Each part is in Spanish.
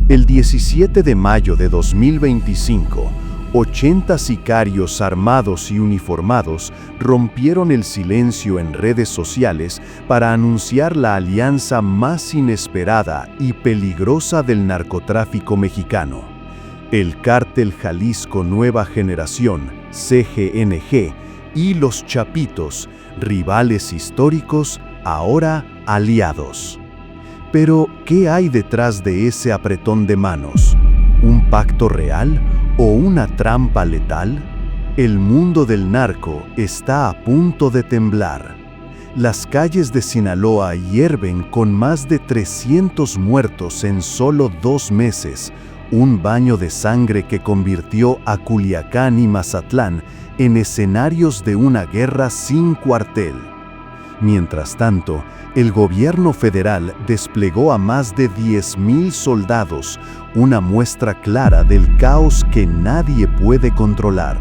El 17 de mayo de 2025, 80 sicarios armados y uniformados rompieron el silencio en redes sociales para anunciar la alianza más inesperada y peligrosa del narcotráfico mexicano. El Cártel Jalisco Nueva Generación, CGNG, y los Chapitos, rivales históricos, ahora aliados. Pero, ¿qué hay detrás de ese apretón de manos? ¿Un pacto real o una trampa letal? El mundo del narco está a punto de temblar. Las calles de Sinaloa hierven con más de 300 muertos en solo 2 meses, un baño de sangre que convirtió a Culiacán y Mazatlán en escenarios de una guerra sin cuartel. Mientras tanto, el gobierno federal desplegó a más de 10,000 soldados, una muestra clara del caos que nadie puede controlar.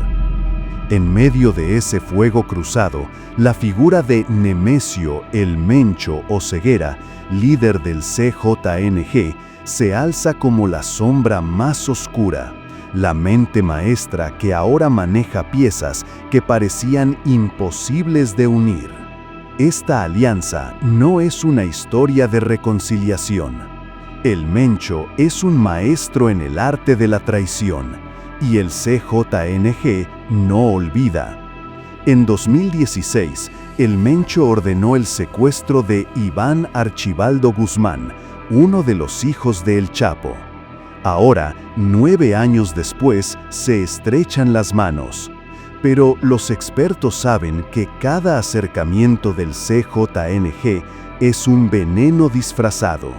En medio de ese fuego cruzado, la figura de Nemesio el Mencho Oseguera, líder del CJNG, se alza como la sombra más oscura, la mente maestra que ahora maneja piezas que parecían imposibles de unir. Esta alianza no es una historia de reconciliación. El Mencho es un maestro en el arte de la traición, y el CJNG no olvida. En 2016, el Mencho ordenó el secuestro de Iván Archibaldo Guzmán, uno de los hijos de El Chapo. Ahora, 9 años después, se estrechan las manos. Pero los expertos saben que cada acercamiento del CJNG es un veneno disfrazado.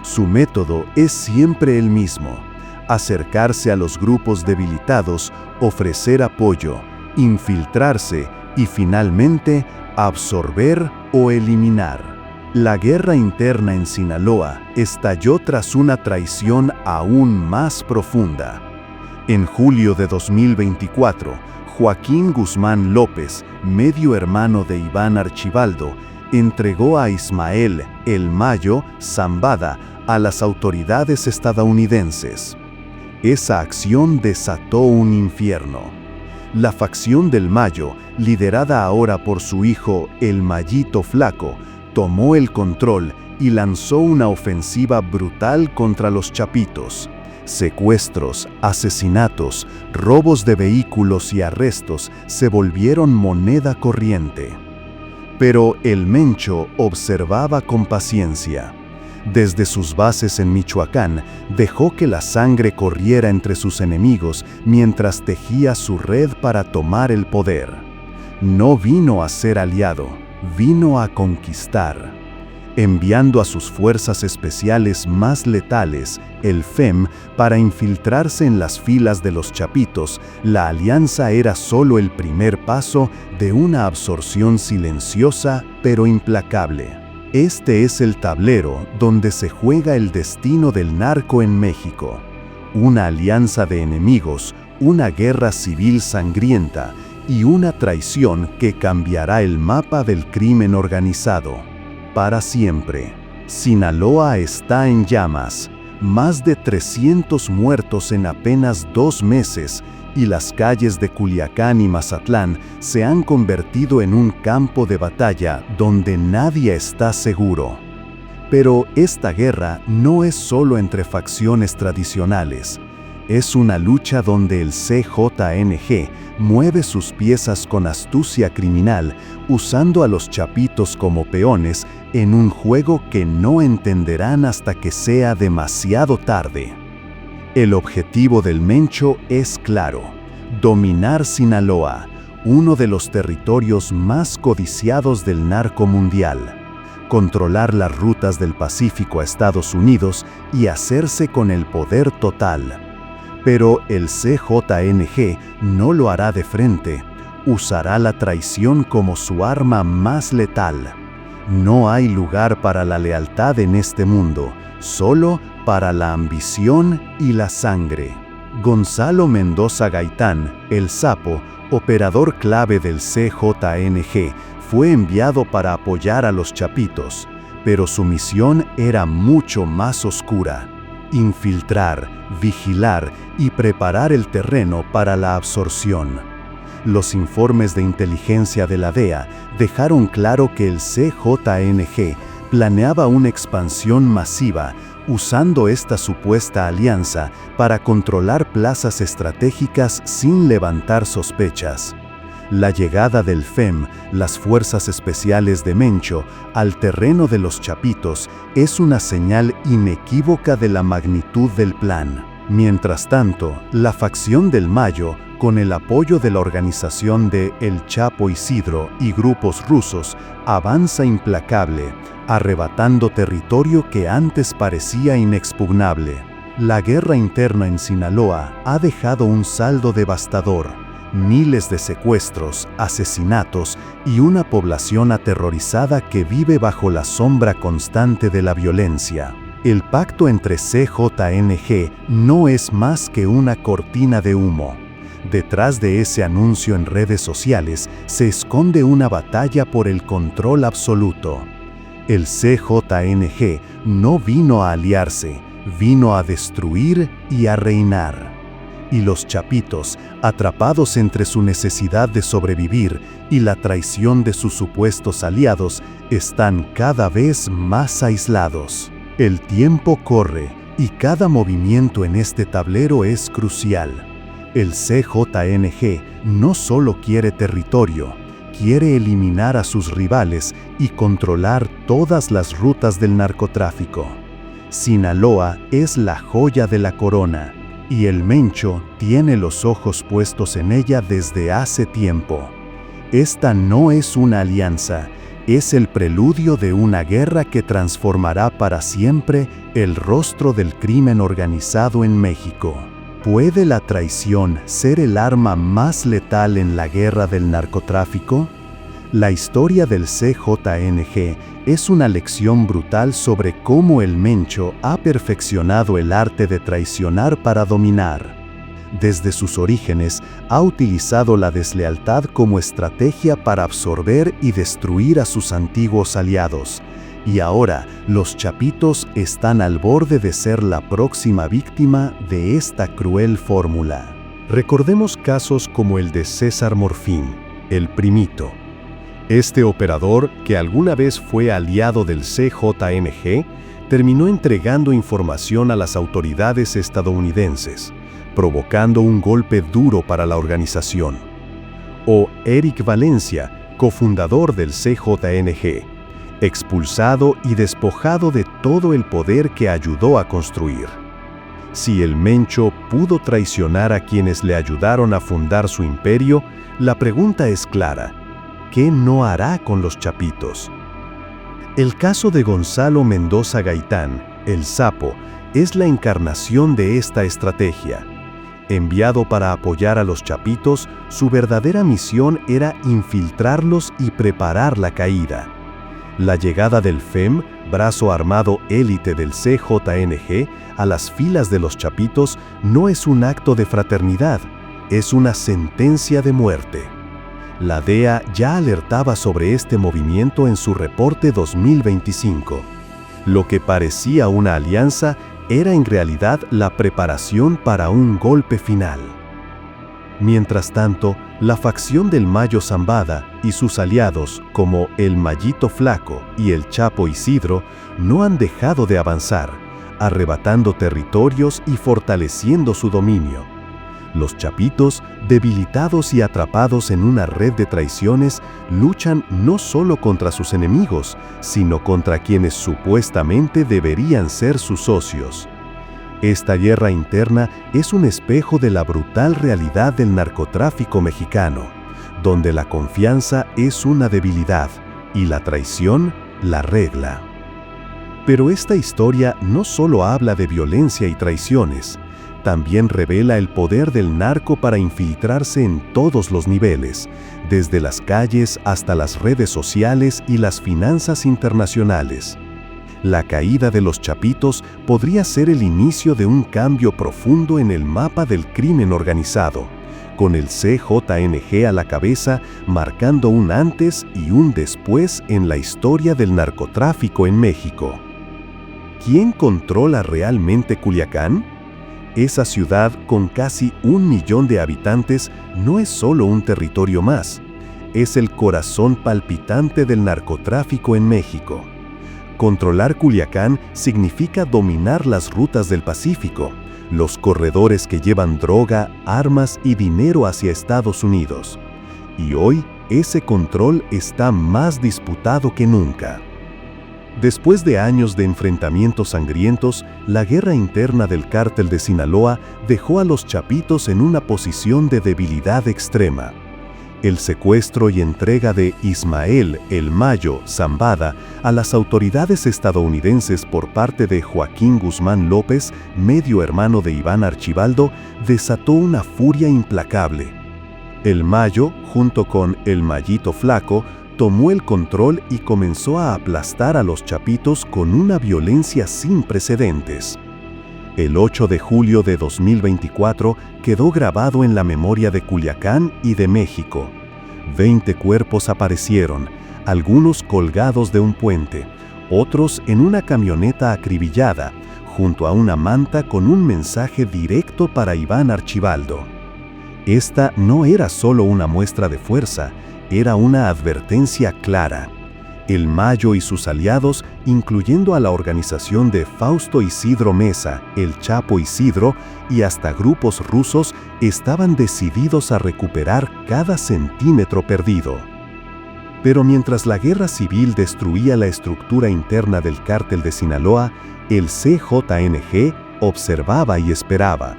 Su método es siempre el mismo: acercarse a los grupos debilitados, ofrecer apoyo, infiltrarse y finalmente absorber o eliminar. La guerra interna en Sinaloa estalló tras una traición aún más profunda. En julio de 2024, Joaquín Guzmán López, medio hermano de Iván Archibaldo, entregó a Ismael El Mayo Zambada a las autoridades estadounidenses. Esa acción desató un infierno. La facción del Mayo, liderada ahora por su hijo El Mayito Flaco, tomó el control y lanzó una ofensiva brutal contra los Chapitos. Secuestros, asesinatos, robos de vehículos y arrestos se volvieron moneda corriente. Pero el Mencho observaba con paciencia. Desde sus bases en Michoacán, dejó que la sangre corriera entre sus enemigos mientras tejía su red para tomar el poder. No vino a ser aliado, vino a conquistar. Enviando a sus fuerzas especiales más letales, el FEM, para infiltrarse en las filas de los Chapitos, la alianza era solo el primer paso de una absorción silenciosa pero implacable. Este es el tablero donde se juega el destino del narco en México. Una alianza de enemigos, una guerra civil sangrienta y una traición que cambiará el mapa del crimen organizado. Para siempre. Sinaloa está en llamas, más de 300 muertos en apenas 2 meses, y las calles de Culiacán y Mazatlán se han convertido en un campo de batalla donde nadie está seguro. Pero esta guerra no es solo entre facciones tradicionales. Es una lucha donde el CJNG mueve sus piezas con astucia criminal, usando a los Chapitos como peones en un juego que no entenderán hasta que sea demasiado tarde. El objetivo del Mencho es claro: dominar Sinaloa, uno de los territorios más codiciados del narco mundial, controlar las rutas del Pacífico a Estados Unidos y hacerse con el poder total. Pero el CJNG no lo hará de frente, usará la traición como su arma más letal. No hay lugar para la lealtad en este mundo, solo para la ambición y la sangre. Gonzalo Mendoza Gaitán, el Sapo, operador clave del CJNG, fue enviado para apoyar a los Chapitos, pero su misión era mucho más oscura: infiltrar, vigilar y preparar el terreno para la absorción. Los informes de inteligencia de la DEA dejaron claro que el CJNG planeaba una expansión masiva usando esta supuesta alianza para controlar plazas estratégicas sin levantar sospechas. La llegada del FEM, las Fuerzas Especiales de Mencho, al terreno de los Chapitos es una señal inequívoca de la magnitud del plan. Mientras tanto, la facción del Mayo, con el apoyo de la organización de El Chapo Isidro y grupos rusos, avanza implacable, arrebatando territorio que antes parecía inexpugnable. La guerra interna en Sinaloa ha dejado un saldo devastador: miles de secuestros, asesinatos y una población aterrorizada que vive bajo la sombra constante de la violencia. El pacto entre CJNG no es más que una cortina de humo. Detrás de ese anuncio en redes sociales se esconde una batalla por el control absoluto. El CJNG no vino a aliarse, vino a destruir y a reinar. Y los Chapitos, atrapados entre su necesidad de sobrevivir y la traición de sus supuestos aliados, están cada vez más aislados. El tiempo corre y cada movimiento en este tablero es crucial. El CJNG no solo quiere territorio, quiere eliminar a sus rivales y controlar todas las rutas del narcotráfico. Sinaloa es la joya de la corona, y el Mencho tiene los ojos puestos en ella desde hace tiempo. Esta no es una alianza, es el preludio de una guerra que transformará para siempre el rostro del crimen organizado en México. ¿Puede la traición ser el arma más letal en la guerra del narcotráfico? La historia del CJNG es una lección brutal sobre cómo el Mencho ha perfeccionado el arte de traicionar para dominar. Desde sus orígenes, ha utilizado la deslealtad como estrategia para absorber y destruir a sus antiguos aliados. Y ahora, los Chapitos están al borde de ser la próxima víctima de esta cruel fórmula. Recordemos casos como el de César Morfín, el Primito. Este operador, que alguna vez fue aliado del CJNG, terminó entregando información a las autoridades estadounidenses, provocando un golpe duro para la organización. O Eric Valencia, cofundador del CJNG, expulsado y despojado de todo el poder que ayudó a construir. Si el Mencho pudo traicionar a quienes le ayudaron a fundar su imperio, la pregunta es clara: ¿qué no hará con los Chapitos? El caso de Gonzalo Mendoza Gaitán, el Sapo, es la encarnación de esta estrategia. Enviado para apoyar a los Chapitos, su verdadera misión era infiltrarlos y preparar la caída. La llegada del FEM, brazo armado élite del CJNG, a las filas de los Chapitos no es un acto de fraternidad, es una sentencia de muerte. La DEA ya alertaba sobre este movimiento en su reporte 2025. Lo que parecía una alianza era en realidad la preparación para un golpe final. Mientras tanto, la facción del Mayo Zambada y sus aliados, como el Mayito Flaco y el Chapo Isidro, no han dejado de avanzar, arrebatando territorios y fortaleciendo su dominio. Los Chapitos, debilitados y atrapados en una red de traiciones, luchan no solo contra sus enemigos, sino contra quienes supuestamente deberían ser sus socios. Esta guerra interna es un espejo de la brutal realidad del narcotráfico mexicano, donde la confianza es una debilidad y la traición la regla. Pero esta historia no solo habla de violencia y traiciones, también revela el poder del narco para infiltrarse en todos los niveles, desde las calles hasta las redes sociales y las finanzas internacionales. La caída de los Chapitos podría ser el inicio de un cambio profundo en el mapa del crimen organizado, con el CJNG a la cabeza marcando un antes y un después en la historia del narcotráfico en México. ¿Quién controla realmente Culiacán? Esa ciudad con casi 1 millón de habitantes no es solo un territorio más, es el corazón palpitante del narcotráfico en México. Controlar Culiacán significa dominar las rutas del Pacífico, los corredores que llevan droga, armas y dinero hacia Estados Unidos. Y hoy, ese control está más disputado que nunca. Después de años de enfrentamientos sangrientos, la guerra interna del cártel de Sinaloa dejó a los chapitos en una posición de debilidad extrema. El secuestro y entrega de Ismael El Mayo Zambada a las autoridades estadounidenses por parte de Joaquín Guzmán López, medio hermano de Iván Archibaldo, desató una furia implacable. El Mayo, junto con El Mayito Flaco, tomó el control y comenzó a aplastar a los chapitos con una violencia sin precedentes. El 8 de julio de 2024 quedó grabado en la memoria de Culiacán y de México. 20 cuerpos aparecieron, algunos colgados de un puente, otros en una camioneta acribillada, junto a una manta con un mensaje directo para Iván Archibaldo. Esta no era solo una muestra de fuerza, era una advertencia clara. El Mayo y sus aliados, incluyendo a la organización de Fausto Isidro Mesa, el Chapo Isidro, y hasta grupos rusos, estaban decididos a recuperar cada centímetro perdido. Pero mientras la guerra civil destruía la estructura interna del cártel de Sinaloa, el CJNG observaba y esperaba.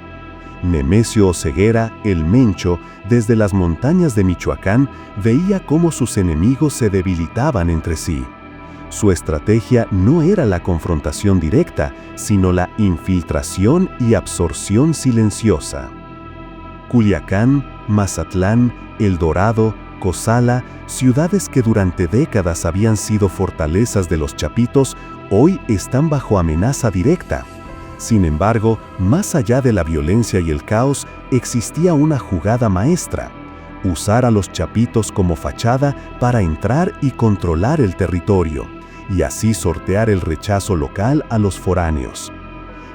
Nemesio Oseguera, el Mencho, desde las montañas de Michoacán, veía cómo sus enemigos se debilitaban entre sí. Su estrategia no era la confrontación directa, sino la infiltración y absorción silenciosa. Culiacán, Mazatlán, El Dorado, Cozala, ciudades que durante décadas habían sido fortalezas de los chapitos, hoy están bajo amenaza directa. Sin embargo, más allá de la violencia y el caos, existía una jugada maestra: usar a los chapitos como fachada para entrar y controlar el territorio, y así sortear el rechazo local a los foráneos.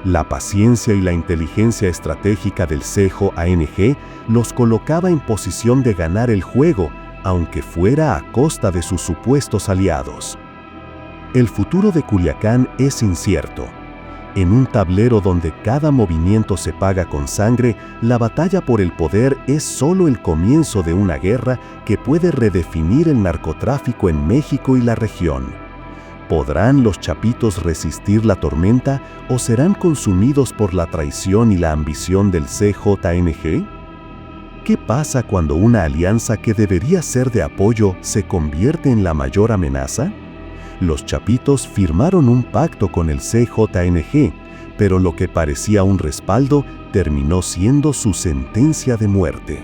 La paciencia y la inteligencia estratégica del CJNG los colocaba en posición de ganar el juego, aunque fuera a costa de sus supuestos aliados. El futuro de Culiacán es incierto. En un tablero donde cada movimiento se paga con sangre, la batalla por el poder es solo el comienzo de una guerra que puede redefinir el narcotráfico en México y la región. ¿Podrán los chapitos resistir la tormenta o serán consumidos por la traición y la ambición del CJNG? ¿Qué pasa cuando una alianza que debería ser de apoyo se convierte en la mayor amenaza? Los chapitos firmaron un pacto con el CJNG, pero lo que parecía un respaldo terminó siendo su sentencia de muerte.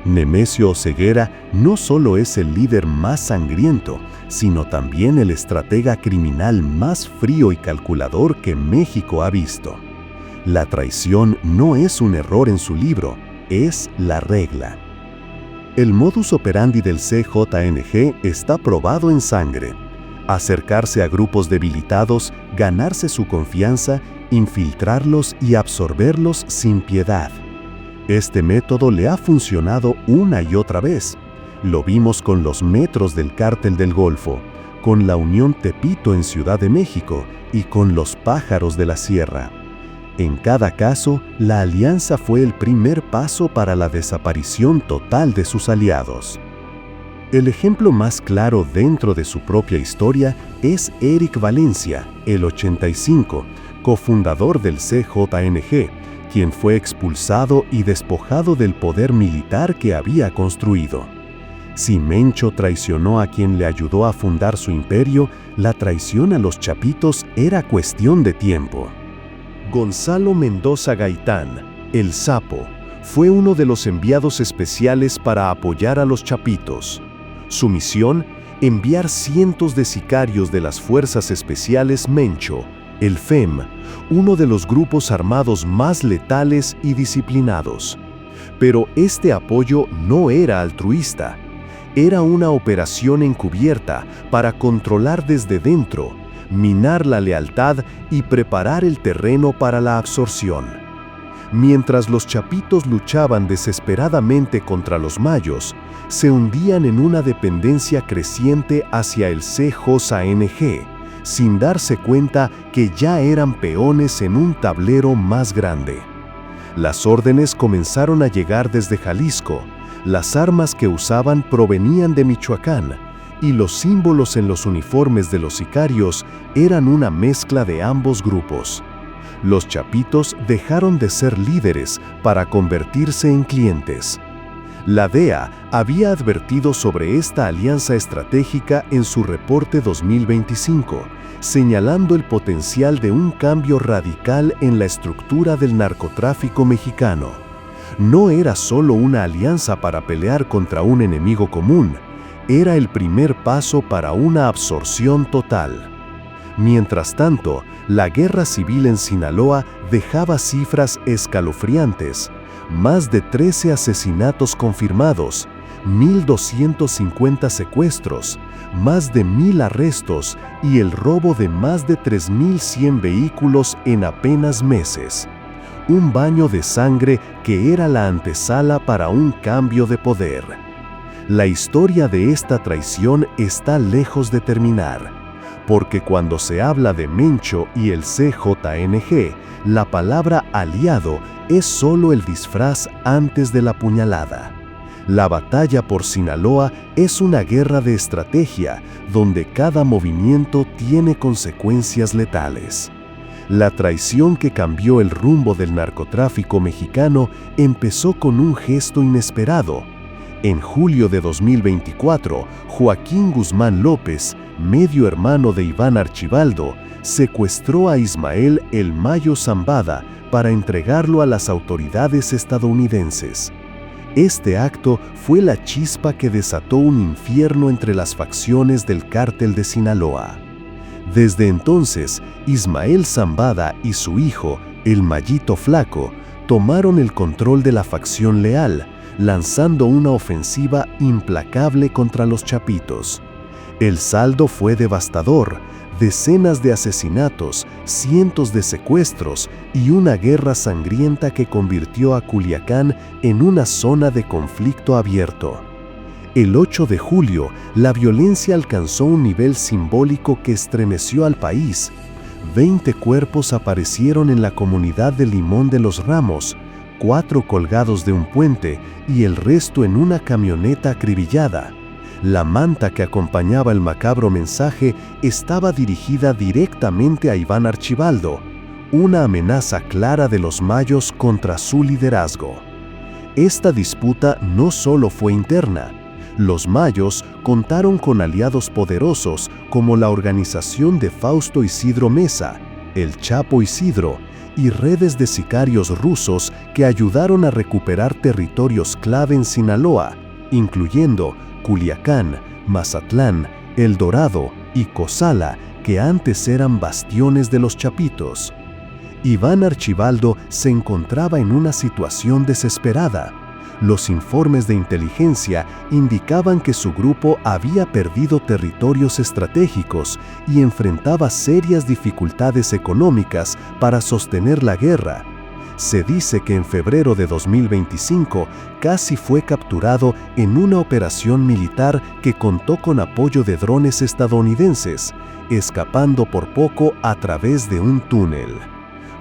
Nemesio Oseguera no solo es el líder más sangriento, sino también el estratega criminal más frío y calculador que México ha visto. La traición no es un error en su libro, es la regla. El modus operandi del CJNG está probado en sangre: acercarse a grupos debilitados, ganarse su confianza, infiltrarlos y absorberlos sin piedad. Este método le ha funcionado una y otra vez. Lo vimos con los Metros del Cártel del Golfo, con la Unión Tepito en Ciudad de México y con los Pájaros de la Sierra. En cada caso, la alianza fue el primer paso para la desaparición total de sus aliados. El ejemplo más claro dentro de su propia historia es Eric Valencia, el 85, cofundador del CJNG, quien fue expulsado y despojado del poder militar que había construido. Si Mencho traicionó a quien le ayudó a fundar su imperio, la traición a los chapitos era cuestión de tiempo. Gonzalo Mendoza Gaitán, el Sapo, fue uno de los enviados especiales para apoyar a los chapitos. Su misión: enviar cientos de sicarios de las Fuerzas Especiales Mencho, el FEM, uno de los grupos armados más letales y disciplinados. Pero este apoyo no era altruista. Era una operación encubierta para controlar desde dentro, minar la lealtad y preparar el terreno para la absorción. Mientras los chapitos luchaban desesperadamente contra los mayos, se hundían en una dependencia creciente hacia el CJNG, sin darse cuenta que ya eran peones en un tablero más grande. Las órdenes comenzaron a llegar desde Jalisco, las armas que usaban provenían de Michoacán, y los símbolos en los uniformes de los sicarios eran una mezcla de ambos grupos. Los chapitos dejaron de ser líderes para convertirse en clientes. La DEA había advertido sobre esta alianza estratégica en su reporte 2025, señalando el potencial de un cambio radical en la estructura del narcotráfico mexicano. No era solo una alianza para pelear contra un enemigo común, era el primer paso para una absorción total. Mientras tanto, la guerra civil en Sinaloa dejaba cifras escalofriantes: más de 13 asesinatos confirmados, 1,250 secuestros, más de 1,000 arrestos y el robo de más de 3,100 vehículos en apenas meses. Un baño de sangre que era la antesala para un cambio de poder. La historia de esta traición está lejos de terminar, porque cuando se habla de Mencho y el CJNG, la palabra aliado es solo el disfraz antes de la puñalada. La batalla por Sinaloa es una guerra de estrategia, donde cada movimiento tiene consecuencias letales. La traición que cambió el rumbo del narcotráfico mexicano empezó con un gesto inesperado. En julio de 2024, Joaquín Guzmán López, medio hermano de Iván Archibaldo, secuestró a Ismael El Mayo Zambada para entregarlo a las autoridades estadounidenses. Este acto fue la chispa que desató un infierno entre las facciones del cártel de Sinaloa. Desde entonces, Ismael Zambada y su hijo, el Mayito Flaco, tomaron el control de la facción leal, lanzando una ofensiva implacable contra los chapitos. El saldo fue devastador: decenas de asesinatos, cientos de secuestros y una guerra sangrienta que convirtió a Culiacán en una zona de conflicto abierto. El 8 de julio, la violencia alcanzó un nivel simbólico que estremeció al país. 20 cuerpos aparecieron en la comunidad de Limón de los Ramos, 4 colgados de un puente y el resto en una camioneta acribillada. La manta que acompañaba el macabro mensaje estaba dirigida directamente a Iván Archibaldo, una amenaza clara de los mayos contra su liderazgo. Esta disputa no solo fue interna. Los mayos contaron con aliados poderosos como la organización de Fausto Isidro Mesa, el Chapo Isidro, y redes de sicarios rusos que ayudaron a recuperar territorios clave en Sinaloa, incluyendo Culiacán, Mazatlán, El Dorado y Cozala, que antes eran bastiones de los chapitos. Iván Archibaldo se encontraba en una situación desesperada. Los informes de inteligencia indicaban que su grupo había perdido territorios estratégicos y enfrentaba serias dificultades económicas para sostener la guerra. Se dice que en febrero de 2025 casi fue capturado en una operación militar que contó con apoyo de drones estadounidenses, escapando por poco a través de un túnel.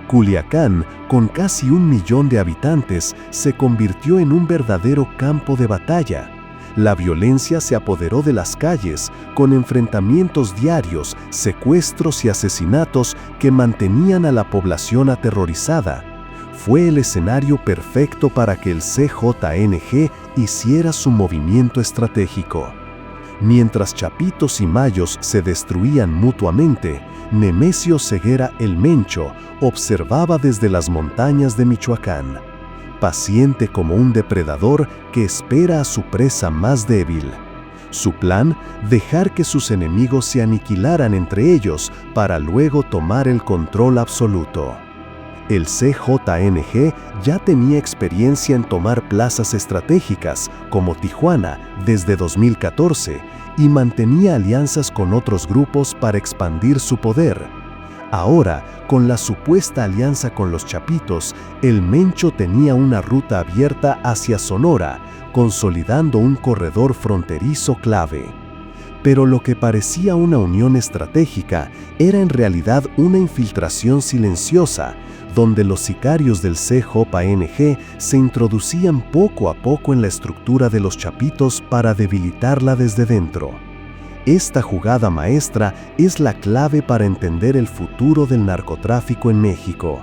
Culiacán, con casi 1 millón de habitantes, se convirtió en un verdadero campo de batalla. La violencia se apoderó de las calles, con enfrentamientos diarios, secuestros y asesinatos que mantenían a la población aterrorizada. Fue el escenario perfecto para que el CJNG hiciera su movimiento estratégico. Mientras chapitos y mayos se destruían mutuamente, Nemesio Ceguera el Mencho observaba desde las montañas de Michoacán, paciente como un depredador que espera a su presa más débil. Su plan: dejar que sus enemigos se aniquilaran entre ellos para luego tomar el control absoluto. El CJNG ya tenía experiencia en tomar plazas estratégicas, como Tijuana, desde 2014, y mantenía alianzas con otros grupos para expandir su poder. Ahora, con la supuesta alianza con los Chapitos, el Mencho tenía una ruta abierta hacia Sonora, consolidando un corredor fronterizo clave. Pero lo que parecía una unión estratégica era en realidad una infiltración silenciosa, donde los sicarios del CJNG se introducían poco a poco en la estructura de los Chapitos para debilitarla desde dentro. Esta jugada maestra es la clave para entender el futuro del narcotráfico en México.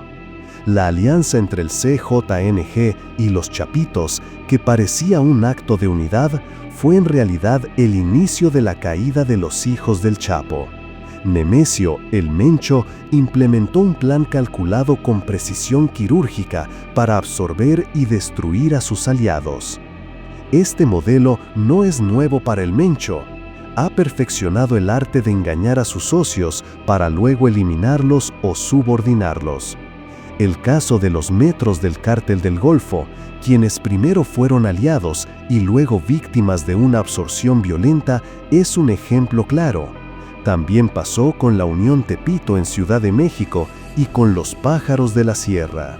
La alianza entre el CJNG y los Chapitos, que parecía un acto de unidad, fue en realidad el inicio de la caída de los hijos del Chapo. Nemesio, el Mencho, implementó un plan calculado con precisión quirúrgica para absorber y destruir a sus aliados. Este modelo no es nuevo para el Mencho. Ha perfeccionado el arte de engañar a sus socios para luego eliminarlos o subordinarlos. El caso de los Metros del Cártel del Golfo, quienes primero fueron aliados y luego víctimas de una absorción violenta, es un ejemplo claro. También pasó con la Unión Tepito en Ciudad de México y con los Pájaros de la Sierra.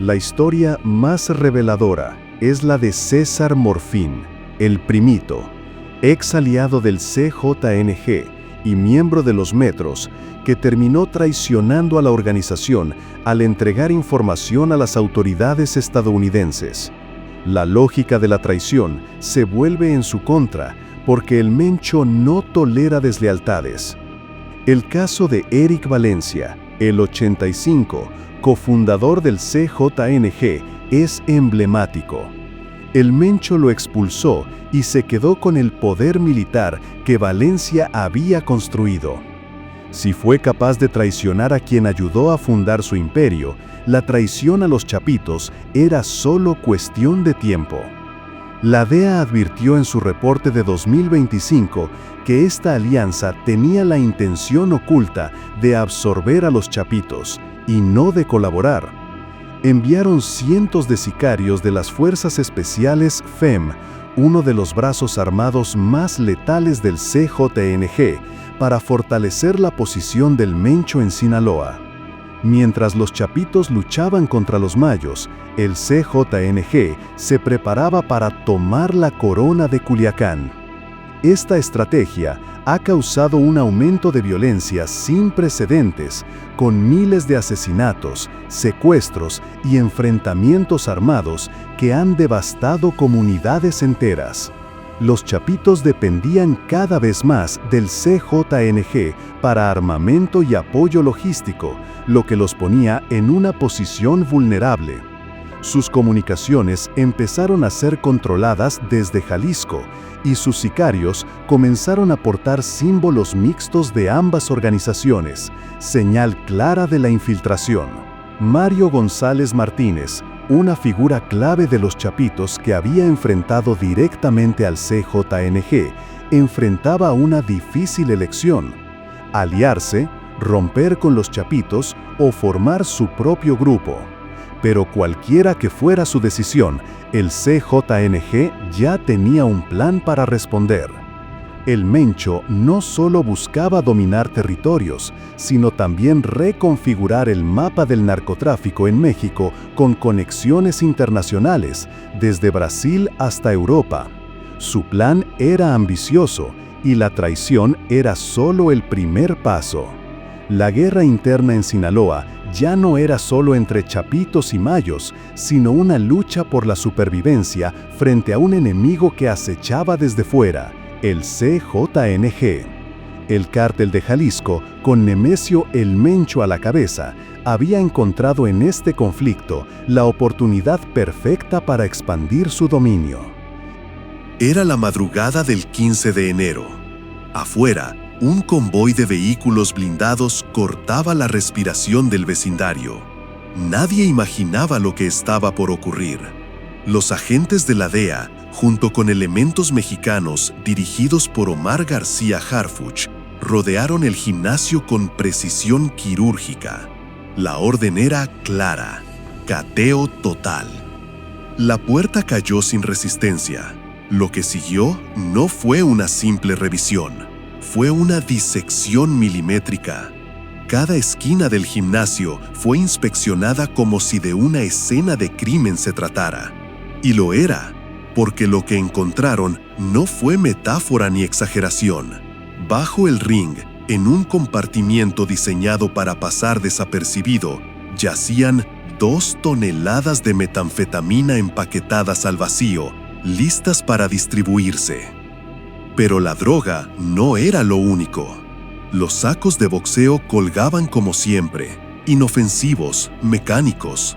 La historia más reveladora es la de César Morfín, el Primito, ex aliado del CJNG y miembro de los Metros, que terminó traicionando a la organización al entregar información a las autoridades estadounidenses. La lógica de la traición se vuelve en su contra porque el Mencho no tolera deslealtades. El caso de Eric Valencia, el 85, cofundador del CJNG, es emblemático. El Mencho lo expulsó y se quedó con el poder militar que Valencia había construido. Si fue capaz de traicionar a quien ayudó a fundar su imperio, la traición a los Chapitos era solo cuestión de tiempo. La DEA advirtió en su reporte de 2025 que esta alianza tenía la intención oculta de absorber a los Chapitos y no de colaborar. Enviaron cientos de sicarios de las Fuerzas Especiales FEM, uno de los brazos armados más letales del CJNG, para fortalecer la posición del Mencho en Sinaloa. Mientras los Chapitos luchaban contra los Mayos, el CJNG se preparaba para tomar la corona de Culiacán. Esta estrategia ha causado un aumento de violencia sin precedentes, con miles de asesinatos, secuestros y enfrentamientos armados que han devastado comunidades enteras. Los Chapitos dependían cada vez más del CJNG para armamento y apoyo logístico, lo que los ponía en una posición vulnerable. Sus comunicaciones empezaron a ser controladas desde Jalisco y sus sicarios comenzaron a portar símbolos mixtos de ambas organizaciones, señal clara de la infiltración. Mario González Martínez, una figura clave de los Chapitos que había enfrentado directamente al CJNG, enfrentaba una difícil elección: aliarse, romper con los Chapitos o formar su propio grupo. Pero cualquiera que fuera su decisión, el CJNG ya tenía un plan para responder. El Mencho no solo buscaba dominar territorios, sino también reconfigurar el mapa del narcotráfico en México con conexiones internacionales, desde Brasil hasta Europa. Su plan era ambicioso y la traición era solo el primer paso. La guerra interna en Sinaloa ya no era solo entre Chapitos y Mayos, sino una lucha por la supervivencia frente a un enemigo que acechaba desde fuera: el CJNG. El Cártel de Jalisco, con Nemesio el Mencho a la cabeza, había encontrado en este conflicto la oportunidad perfecta para expandir su dominio. Era la madrugada del 15 de enero. Afuera, un convoy de vehículos blindados cortaba la respiración del vecindario. Nadie imaginaba lo que estaba por ocurrir. Los agentes de la DEA, junto con elementos mexicanos dirigidos por Omar García Harfuch, rodearon el gimnasio con precisión quirúrgica. La orden era clara: cateo total. La puerta cayó sin resistencia. Lo que siguió no fue una simple revisión, fue una disección milimétrica. Cada esquina del gimnasio fue inspeccionada como si de una escena de crimen se tratara. Y lo era, porque lo que encontraron no fue metáfora ni exageración. Bajo el ring, en un compartimiento diseñado para pasar desapercibido, yacían 2 toneladas de metanfetamina empaquetadas al vacío, listas para distribuirse. Pero la droga no era lo único. Los sacos de boxeo colgaban como siempre, inofensivos, mecánicos,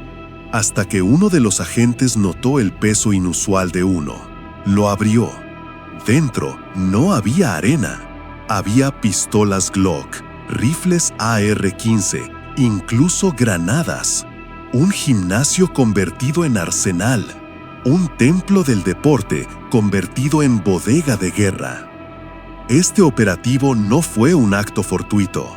hasta que uno de los agentes notó el peso inusual de uno. Lo abrió. Dentro no había arena. Había pistolas Glock, rifles AR-15, incluso granadas. Un gimnasio convertido en arsenal. Un templo del deporte convertido en bodega de guerra. Este operativo no fue un acto fortuito.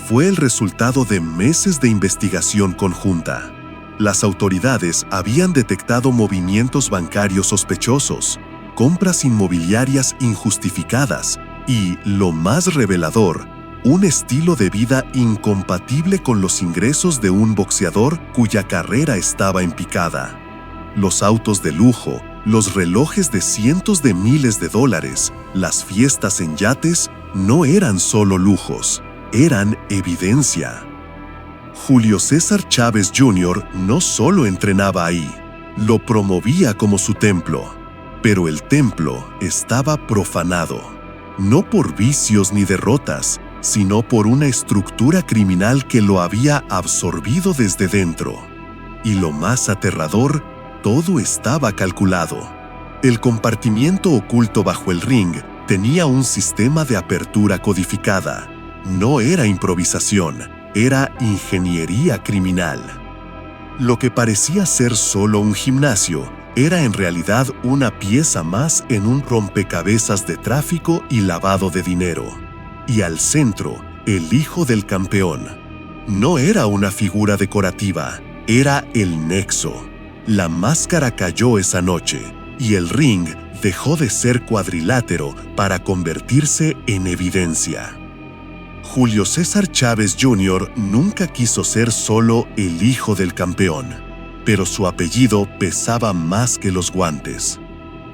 Fue el resultado de meses de investigación conjunta. Las autoridades habían detectado movimientos bancarios sospechosos, compras inmobiliarias injustificadas y, lo más revelador, un estilo de vida incompatible con los ingresos de un boxeador cuya carrera estaba en picada. Los autos de lujo, los relojes de cientos de miles de dólares, las fiestas en yates, no eran solo lujos, eran evidencia. Julio César Chávez Jr. no solo entrenaba ahí, lo promovía como su templo, pero el templo estaba profanado, no por vicios ni derrotas, sino por una estructura criminal que lo había absorbido desde dentro. Y lo más aterrador, todo estaba calculado. El compartimiento oculto bajo el ring tenía un sistema de apertura codificada. No era improvisación, era ingeniería criminal. Lo que parecía ser solo un gimnasio era en realidad una pieza más en un rompecabezas de tráfico y lavado de dinero. Y al centro, el hijo del campeón. No era una figura decorativa, era el nexo. La máscara cayó esa noche y el ring dejó de ser cuadrilátero para convertirse en evidencia. Julio César Chávez Jr. nunca quiso ser solo el hijo del campeón, pero su apellido pesaba más que los guantes.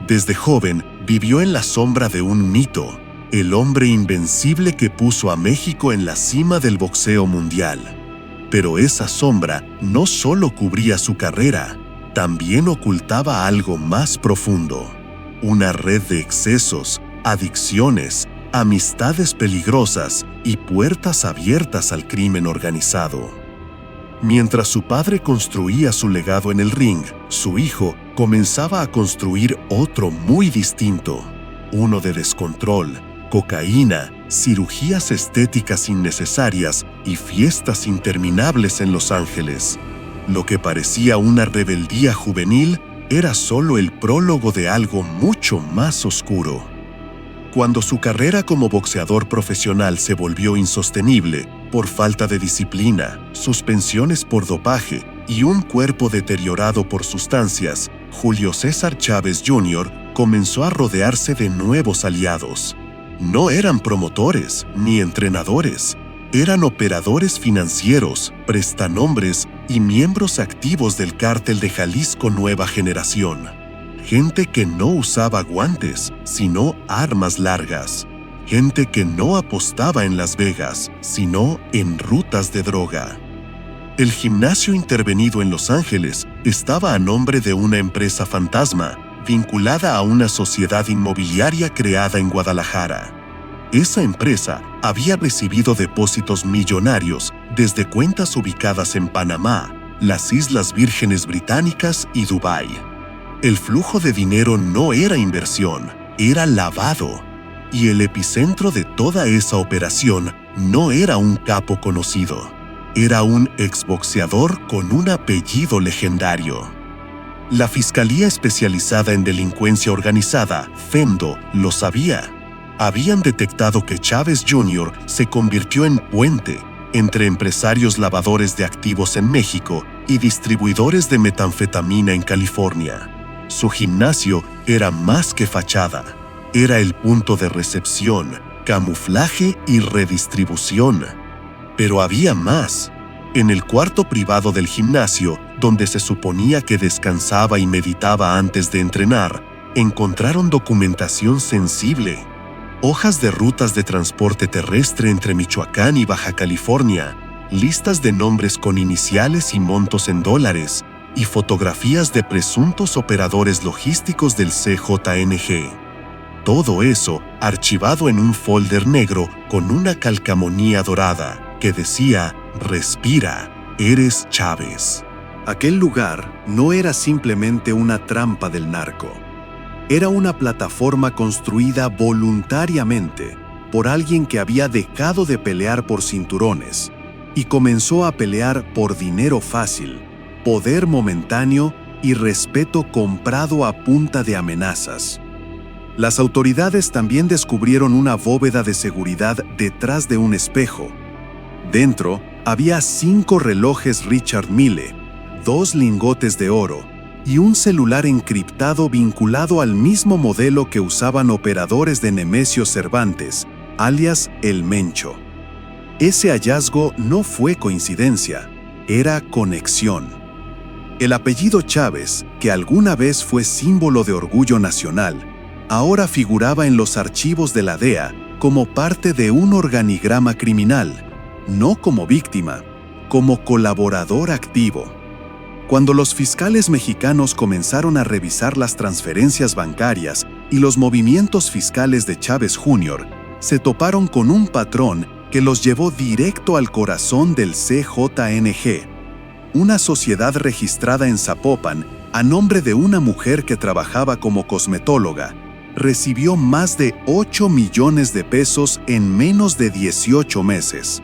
Desde joven vivió en la sombra de un mito, el hombre invencible que puso a México en la cima del boxeo mundial. Pero esa sombra no solo cubría su carrera, también ocultaba algo más profundo, una red de excesos, adicciones, amistades peligrosas y puertas abiertas al crimen organizado. Mientras su padre construía su legado en el ring, su hijo comenzaba a construir otro muy distinto, uno de descontrol, cocaína, cirugías estéticas innecesarias y fiestas interminables en Los Ángeles. Lo que parecía una rebeldía juvenil era solo el prólogo de algo mucho más oscuro. Cuando su carrera como boxeador profesional se volvió insostenible por falta de disciplina, suspensiones por dopaje y un cuerpo deteriorado por sustancias, Julio César Chávez Jr. comenzó a rodearse de nuevos aliados. No eran promotores ni entrenadores, eran operadores financieros, prestanombres y miembros activos del cártel de Jalisco Nueva Generación. Gente que no usaba guantes, sino armas largas. Gente que no apostaba en Las Vegas, sino en rutas de droga. El gimnasio intervenido en Los Ángeles estaba a nombre de una empresa fantasma, vinculada a una sociedad inmobiliaria creada en Guadalajara. Esa empresa había recibido depósitos millonarios desde cuentas ubicadas en Panamá, las Islas Vírgenes Británicas y Dubái. El flujo de dinero no era inversión, era lavado. Y el epicentro de toda esa operación no era un capo conocido, era un exboxeador con un apellido legendario. La Fiscalía Especializada en Delincuencia Organizada, FEMDO, lo sabía. Habían detectado que Chávez Jr. se convirtió en puente, entre empresarios lavadores de activos en México y distribuidores de metanfetamina en California. Su gimnasio era más que fachada. Era el punto de recepción, camuflaje y redistribución. Pero había más. En el cuarto privado del gimnasio, donde se suponía que descansaba y meditaba antes de entrenar, encontraron documentación sensible. Hojas de rutas de transporte terrestre entre Michoacán y Baja California, listas de nombres con iniciales y montos en dólares, y fotografías de presuntos operadores logísticos del CJNG. Todo eso archivado en un folder negro con una calcamonía dorada que decía: «Respira, eres Chávez». Aquel lugar no era simplemente una trampa del narco. Era una plataforma construida voluntariamente por alguien que había dejado de pelear por cinturones y comenzó a pelear por dinero fácil, poder momentáneo y respeto comprado a punta de amenazas. Las autoridades también descubrieron una bóveda de seguridad detrás de un espejo. Dentro había 5 relojes Richard Mille, 2 lingotes de oro y un celular encriptado vinculado al mismo modelo que usaban operadores de Nemesio Cervantes, alias El Mencho. Ese hallazgo no fue coincidencia, era conexión. El apellido Chávez, que alguna vez fue símbolo de orgullo nacional, ahora figuraba en los archivos de la DEA como parte de un organigrama criminal, no como víctima, como colaborador activo. Cuando los fiscales mexicanos comenzaron a revisar las transferencias bancarias y los movimientos fiscales de Chávez Jr., se toparon con un patrón que los llevó directo al corazón del CJNG, una sociedad registrada en Zapopan a nombre de una mujer que trabajaba como cosmetóloga. Recibió más de 8 millones de pesos en menos de 18 meses.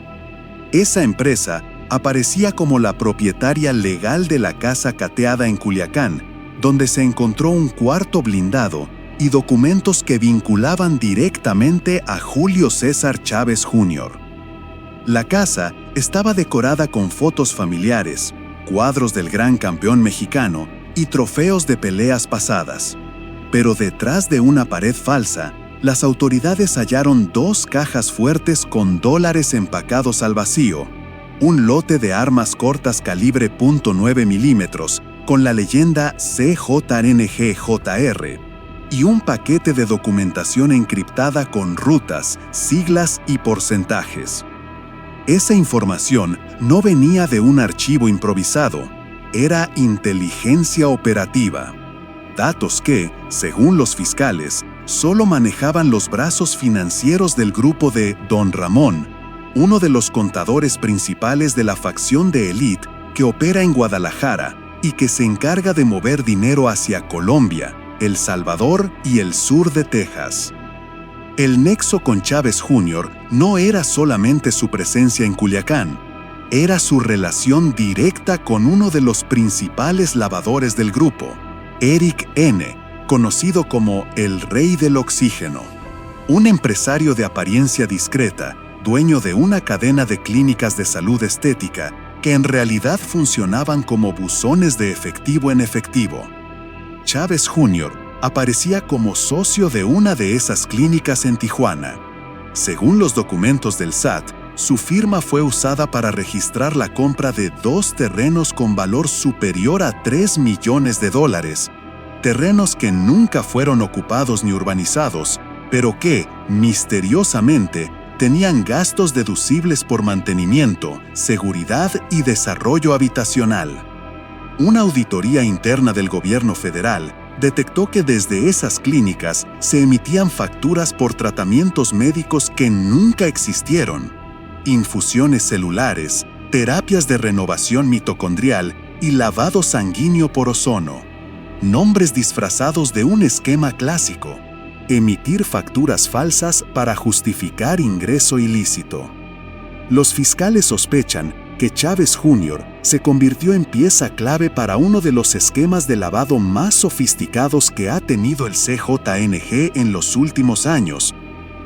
Esa empresa aparecía como la propietaria legal de la casa cateada en Culiacán, donde se encontró un cuarto blindado y documentos que vinculaban directamente a Julio César Chávez Jr. La casa estaba decorada con fotos familiares, cuadros del gran campeón mexicano y trofeos de peleas pasadas. Pero detrás de una pared falsa, las autoridades hallaron 2 cajas fuertes con dólares empacados al vacío, un lote de armas cortas calibre .9 milímetros con la leyenda CJNG-JR y un paquete de documentación encriptada con rutas, siglas y porcentajes. Esa información no venía de un archivo improvisado, era inteligencia operativa. Datos que, según los fiscales, solo manejaban los brazos financieros del grupo de Don Ramón, uno de los contadores principales de la facción de élite que opera en Guadalajara y que se encarga de mover dinero hacia Colombia, El Salvador y el sur de Texas. El nexo con Chávez Jr. no era solamente su presencia en Culiacán, era su relación directa con uno de los principales lavadores del grupo, Eric N., conocido como el Rey del Oxígeno, un empresario de apariencia discreta, dueño de una cadena de clínicas de salud estética que en realidad funcionaban como buzones de efectivo en efectivo. Chávez Jr. aparecía como socio de una de esas clínicas en Tijuana. Según los documentos del SAT, su firma fue usada para registrar la compra de 2 terrenos con valor superior a $3 millones, terrenos que nunca fueron ocupados ni urbanizados, pero que, misteriosamente, tenían gastos deducibles por mantenimiento, seguridad y desarrollo habitacional. Una auditoría interna del gobierno federal detectó que desde esas clínicas se emitían facturas por tratamientos médicos que nunca existieron, infusiones celulares, terapias de renovación mitocondrial y lavado sanguíneo por ozono. Nombres disfrazados de un esquema clásico: emitir facturas falsas para justificar ingreso ilícito. Los fiscales sospechan que Chávez Jr. se convirtió en pieza clave para uno de los esquemas de lavado más sofisticados que ha tenido el CJNG en los últimos años,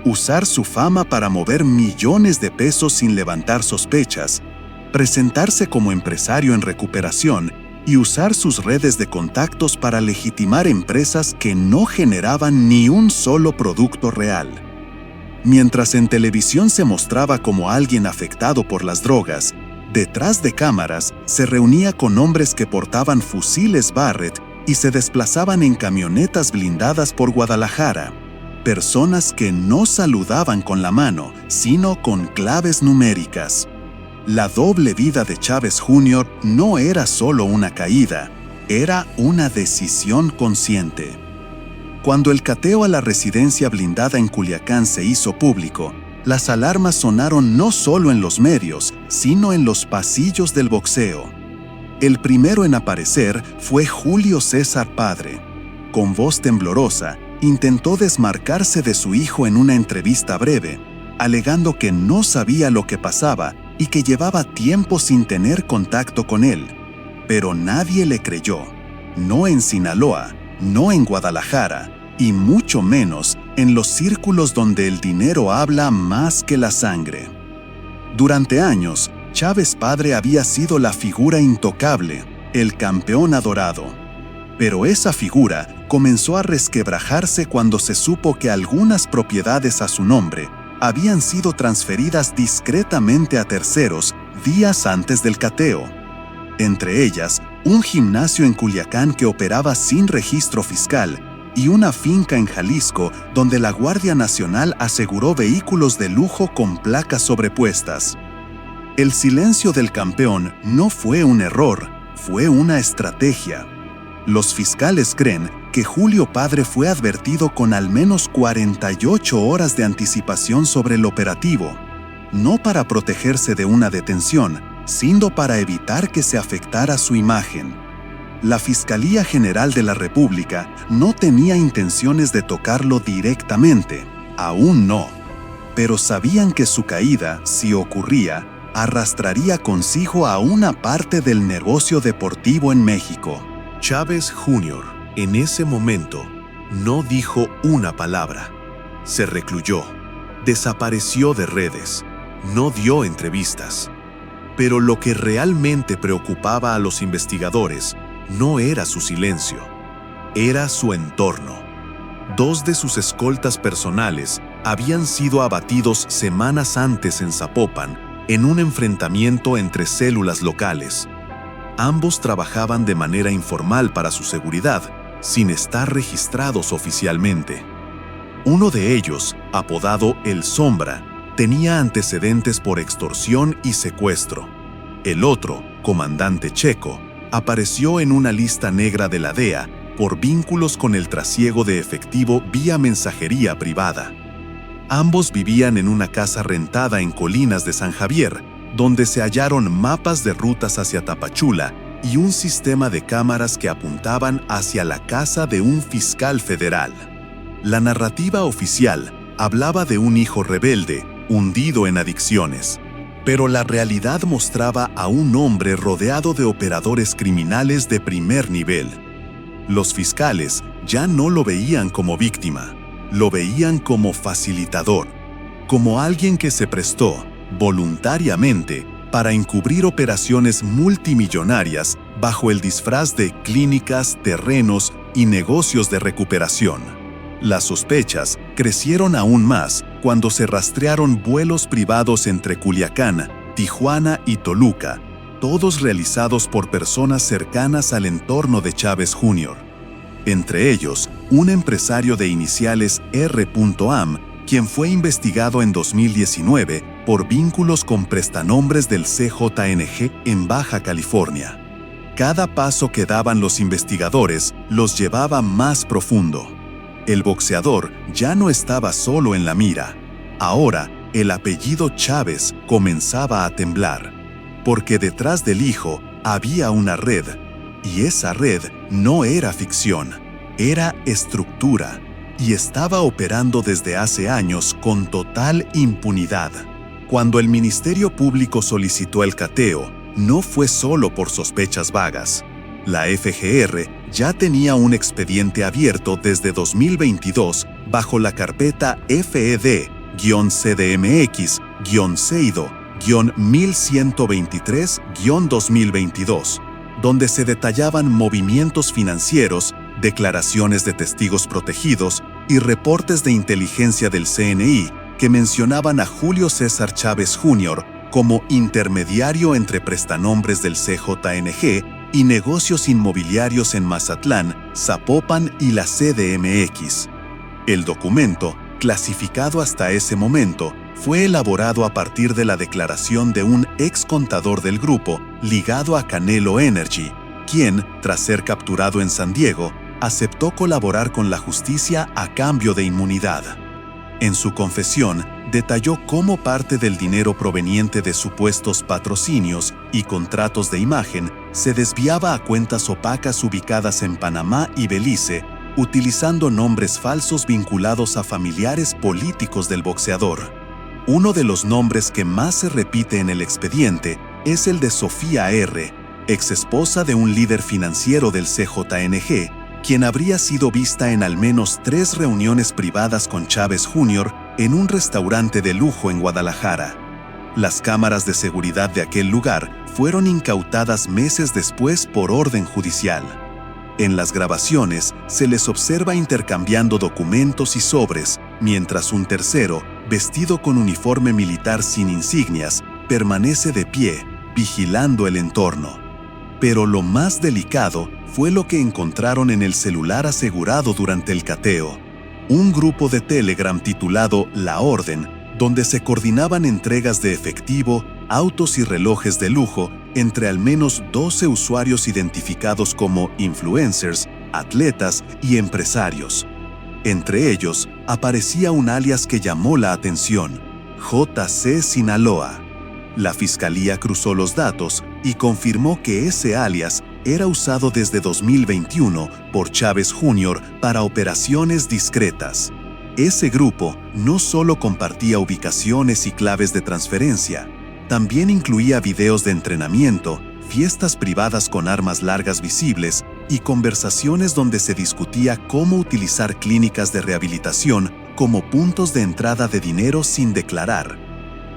usar su fama para mover millones de pesos sin levantar sospechas, presentarse como empresario en recuperación y usar sus redes de contactos para legitimar empresas que no generaban ni un solo producto real. Mientras en televisión se mostraba como alguien afectado por las drogas, detrás de cámaras se reunía con hombres que portaban fusiles Barrett y se desplazaban en camionetas blindadas por Guadalajara. Personas que no saludaban con la mano, sino con claves numéricas. La doble vida de Chávez Jr. no era solo una caída, era una decisión consciente. Cuando el cateo a la residencia blindada en Culiacán se hizo público, las alarmas sonaron no solo en los medios, sino en los pasillos del boxeo. El primero en aparecer fue Julio César Padre. Con voz temblorosa, intentó desmarcarse de su hijo en una entrevista breve, alegando que no sabía lo que pasaba y que llevaba tiempo sin tener contacto con él. Pero nadie le creyó, no en Sinaloa, no en Guadalajara, y mucho menos en los círculos donde el dinero habla más que la sangre. Durante años, Chávez Padre había sido la figura intocable, el campeón adorado. Pero esa figura comenzó a resquebrajarse cuando se supo que algunas propiedades a su nombre habían sido transferidas discretamente a terceros días antes del cateo. Entre ellas, un gimnasio en Culiacán que operaba sin registro fiscal y una finca en Jalisco donde la Guardia Nacional aseguró vehículos de lujo con placas sobrepuestas. El silencio del campeón no fue un error, fue una estrategia. Los fiscales creen que Julio Padre fue advertido con al menos 48 horas de anticipación sobre el operativo, no para protegerse de una detención, sino para evitar que se afectara su imagen. La Fiscalía General de la República no tenía intenciones de tocarlo directamente, aún no, pero sabían que su caída, si ocurría, arrastraría consigo a una parte del negocio deportivo en México. Chávez Jr., en ese momento, no dijo una palabra. Se recluyó, desapareció de redes, no dio entrevistas. Pero lo que realmente preocupaba a los investigadores no era su silencio, era su entorno. 2 de sus escoltas personales habían sido abatidos semanas antes en Zapopan, en un enfrentamiento entre células locales. Ambos trabajaban de manera informal para su seguridad, sin estar registrados oficialmente. Uno de ellos, apodado El Sombra, tenía antecedentes por extorsión y secuestro. El otro, Comandante Checo, apareció en una lista negra de la DEA por vínculos con el trasiego de efectivo vía mensajería privada. Ambos vivían en una casa rentada en Colinas de San Javier, donde se hallaron mapas de rutas hacia Tapachula y un sistema de cámaras que apuntaban hacia la casa de un fiscal federal. La narrativa oficial hablaba de un hijo rebelde, hundido en adicciones, pero la realidad mostraba a un hombre rodeado de operadores criminales de primer nivel. Los fiscales ya no lo veían como víctima, lo veían como facilitador, como alguien que se prestó, voluntariamente, para encubrir operaciones multimillonarias bajo el disfraz de clínicas, terrenos y negocios de recuperación. Las sospechas crecieron aún más cuando se rastrearon vuelos privados entre Culiacán, Tijuana y Toluca, todos realizados por personas cercanas al entorno de Chávez Jr. Entre ellos, un empresario de iniciales R.am, quien fue investigado en 2019 por vínculos con prestanombres del CJNG en Baja California. Cada paso que daban los investigadores los llevaba más profundo. El boxeador ya no estaba solo en la mira. Ahora, el apellido Chávez comenzaba a temblar, porque detrás del hijo había una red, y esa red no era ficción, era estructura, y estaba operando desde hace años con total impunidad. Cuando el Ministerio Público solicitó el cateo, no fue solo por sospechas vagas. La FGR ya tenía un expediente abierto desde 2022 bajo la carpeta FED-CDMX-Seido-1123-2022, donde se detallaban movimientos financieros, declaraciones de testigos protegidos y reportes de inteligencia del CNI que mencionaban a Julio César Chávez Jr. como intermediario entre prestanombres del CJNG y negocios inmobiliarios en Mazatlán, Zapopan y la CDMX. El documento, clasificado hasta ese momento, fue elaborado a partir de la declaración de un ex contador del grupo ligado a Canelo Energy, quien, tras ser capturado en San Diego, aceptó colaborar con la justicia a cambio de inmunidad. En su confesión, detalló cómo parte del dinero proveniente de supuestos patrocinios y contratos de imagen se desviaba a cuentas opacas ubicadas en Panamá y Belice, utilizando nombres falsos vinculados a familiares políticos del boxeador. Uno de los nombres que más se repite en el expediente es el de Sofía R., exesposa de un líder financiero del CJNG, quien habría sido vista en al menos 3 reuniones privadas con Chávez Jr. en un restaurante de lujo en Guadalajara. Las cámaras de seguridad de aquel lugar fueron incautadas meses después por orden judicial. En las grabaciones se les observa intercambiando documentos y sobres, mientras un tercero, vestido con uniforme militar sin insignias, permanece de pie, vigilando el entorno. Pero lo más delicado fue lo que encontraron en el celular asegurado durante el cateo. Un grupo de Telegram titulado La Orden, donde se coordinaban entregas de efectivo, autos y relojes de lujo entre al menos 12 usuarios identificados como influencers, atletas y empresarios. Entre ellos, aparecía un alias que llamó la atención: JC Sinaloa. La fiscalía cruzó los datos y confirmó que ese alias era usado desde 2021 por Chávez Jr. para operaciones discretas. Ese grupo no solo compartía ubicaciones y claves de transferencia, también incluía videos de entrenamiento, fiestas privadas con armas largas visibles y conversaciones donde se discutía cómo utilizar clínicas de rehabilitación como puntos de entrada de dinero sin declarar.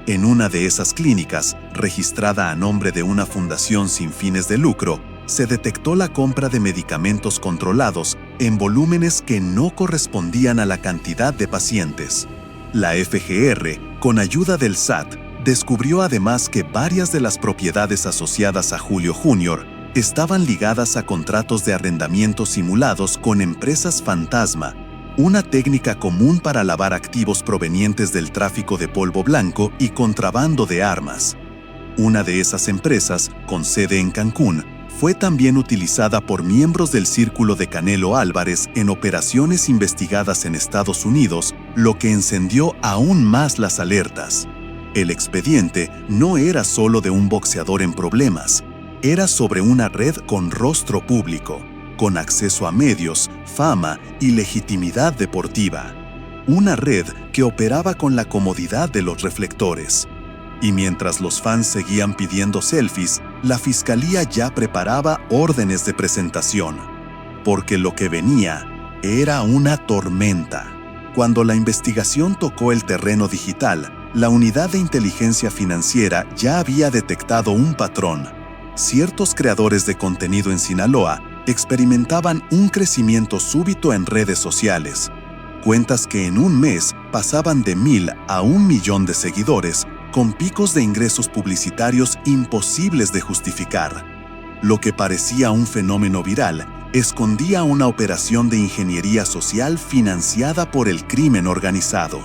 En una de esas clínicas, registrada a nombre de una fundación sin fines de lucro, se detectó la compra de medicamentos controlados en volúmenes que no correspondían a la cantidad de pacientes. La FGR, con ayuda del SAT, descubrió además que varias de las propiedades asociadas a Julio Jr. estaban ligadas a contratos de arrendamiento simulados con empresas fantasma, una técnica común para lavar activos provenientes del tráfico de polvo blanco y contrabando de armas. Una de esas empresas, con sede en Cancún, fue también utilizada por miembros del círculo de Canelo Álvarez en operaciones investigadas en Estados Unidos, lo que encendió aún más las alertas. El expediente no era solo de un boxeador en problemas, era sobre una red con rostro público, con acceso a medios, fama y legitimidad deportiva. Una red que operaba con la comodidad de los reflectores. Y mientras los fans seguían pidiendo selfies, la fiscalía ya preparaba órdenes de presentación. Porque lo que venía era una tormenta. Cuando la investigación tocó el terreno digital, la unidad de inteligencia financiera ya había detectado un patrón. Ciertos creadores de contenido en Sinaloa experimentaban un crecimiento súbito en redes sociales. Cuentas que en un mes pasaban de 1,000 a 1 millón de seguidores, con picos de ingresos publicitarios imposibles de justificar. Lo que parecía un fenómeno viral escondía una operación de ingeniería social financiada por el crimen organizado.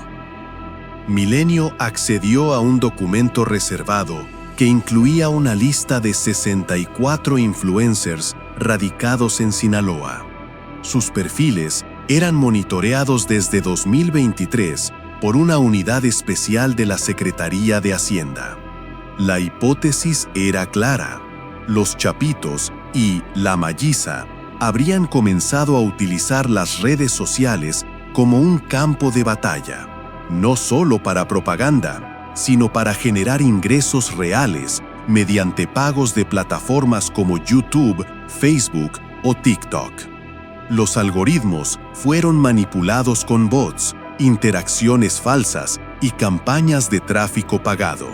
Milenio accedió a un documento reservado que incluía una lista de 64 influencers radicados en Sinaloa. Sus perfiles eran monitoreados desde 2023 por una unidad especial de la Secretaría de Hacienda. La hipótesis era clara. Los Chapitos y La Malliza habrían comenzado a utilizar las redes sociales como un campo de batalla, no solo para propaganda, sino para generar ingresos reales mediante pagos de plataformas como YouTube, Facebook o TikTok. Los algoritmos fueron manipulados con bots, interacciones falsas y campañas de tráfico pagado.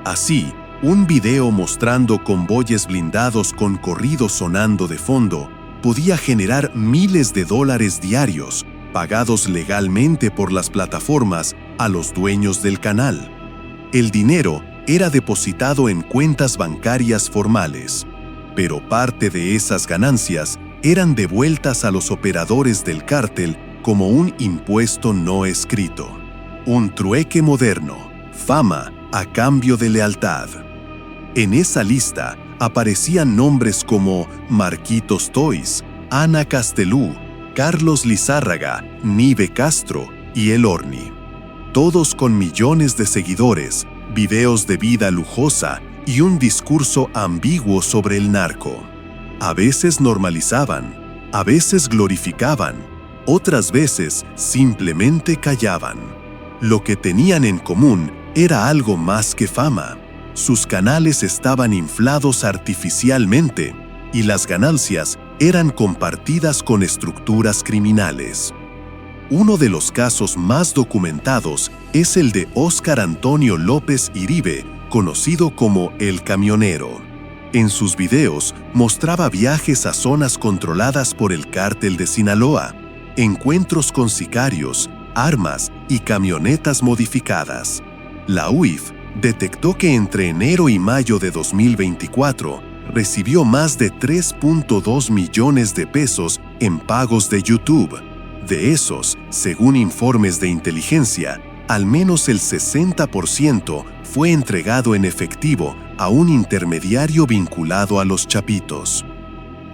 Así, un video mostrando convoyes blindados con corridos sonando de fondo podía generar miles de dólares diarios, pagados legalmente por las plataformas a los dueños del canal. El dinero era depositado en cuentas bancarias formales, pero parte de esas ganancias eran devueltas a los operadores del cártel como un impuesto no escrito. Un trueque moderno, fama a cambio de lealtad. En esa lista aparecían nombres como Marquitos Toys, Ana Castelú, Carlos Lizárraga, Nive Castro y El Horni. Todos con millones de seguidores, videos de vida lujosa y un discurso ambiguo sobre el narco. A veces normalizaban, a veces glorificaban, otras veces simplemente callaban. Lo que tenían en común era algo más que fama. Sus canales estaban inflados artificialmente y las ganancias eran compartidas con estructuras criminales. Uno de los casos más documentados es el de Óscar Antonio López Iribe, conocido como El Camionero. En sus videos mostraba viajes a zonas controladas por el cártel de Sinaloa, encuentros con sicarios, armas y camionetas modificadas. La UIF detectó que entre enero y mayo de 2024 recibió más de 3.2 millones de pesos en pagos de YouTube. De esos, según informes de inteligencia, al menos el 60% fue entregado en efectivo a un intermediario vinculado a los Chapitos.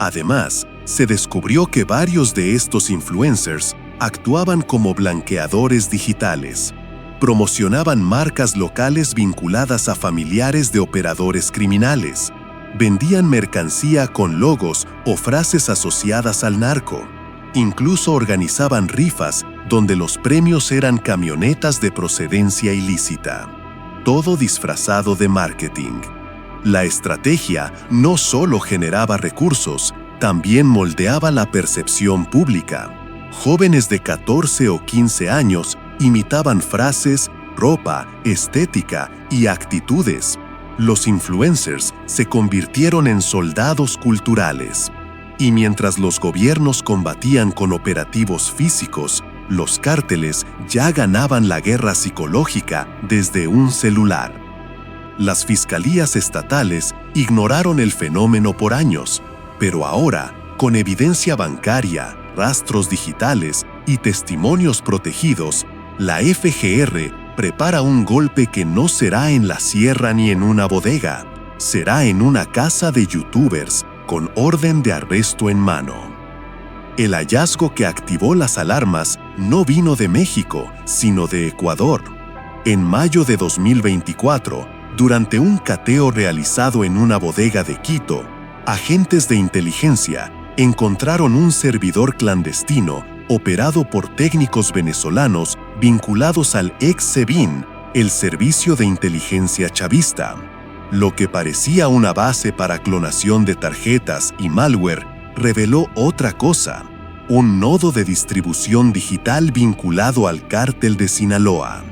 Además, se descubrió que varios de estos influencers actuaban como blanqueadores digitales. Promocionaban marcas locales vinculadas a familiares de operadores criminales. Vendían mercancía con logos o frases asociadas al narco. Incluso organizaban rifas donde los premios eran camionetas de procedencia ilícita. Todo disfrazado de marketing. La estrategia no solo generaba recursos, también moldeaba la percepción pública. Jóvenes de 14 o 15 años imitaban frases, ropa, estética y actitudes. Los influencers se convirtieron en soldados culturales. Y mientras los gobiernos combatían con operativos físicos, los cárteles ya ganaban la guerra psicológica desde un celular. Las fiscalías estatales ignoraron el fenómeno por años, pero ahora, con evidencia bancaria, rastros digitales y testimonios protegidos, la FGR prepara un golpe que no será en la sierra ni en una bodega, será en una casa de youtubers con orden de arresto en mano. El hallazgo que activó las alarmas no vino de México, sino de Ecuador. En mayo de 2024, durante un cateo realizado en una bodega de Quito, agentes de inteligencia encontraron un servidor clandestino operado por técnicos venezolanos vinculados al ex-SEBIN, el Servicio de Inteligencia Chavista. Lo que parecía una base para clonación de tarjetas y malware reveló otra cosa: un nodo de distribución digital vinculado al cártel de Sinaloa.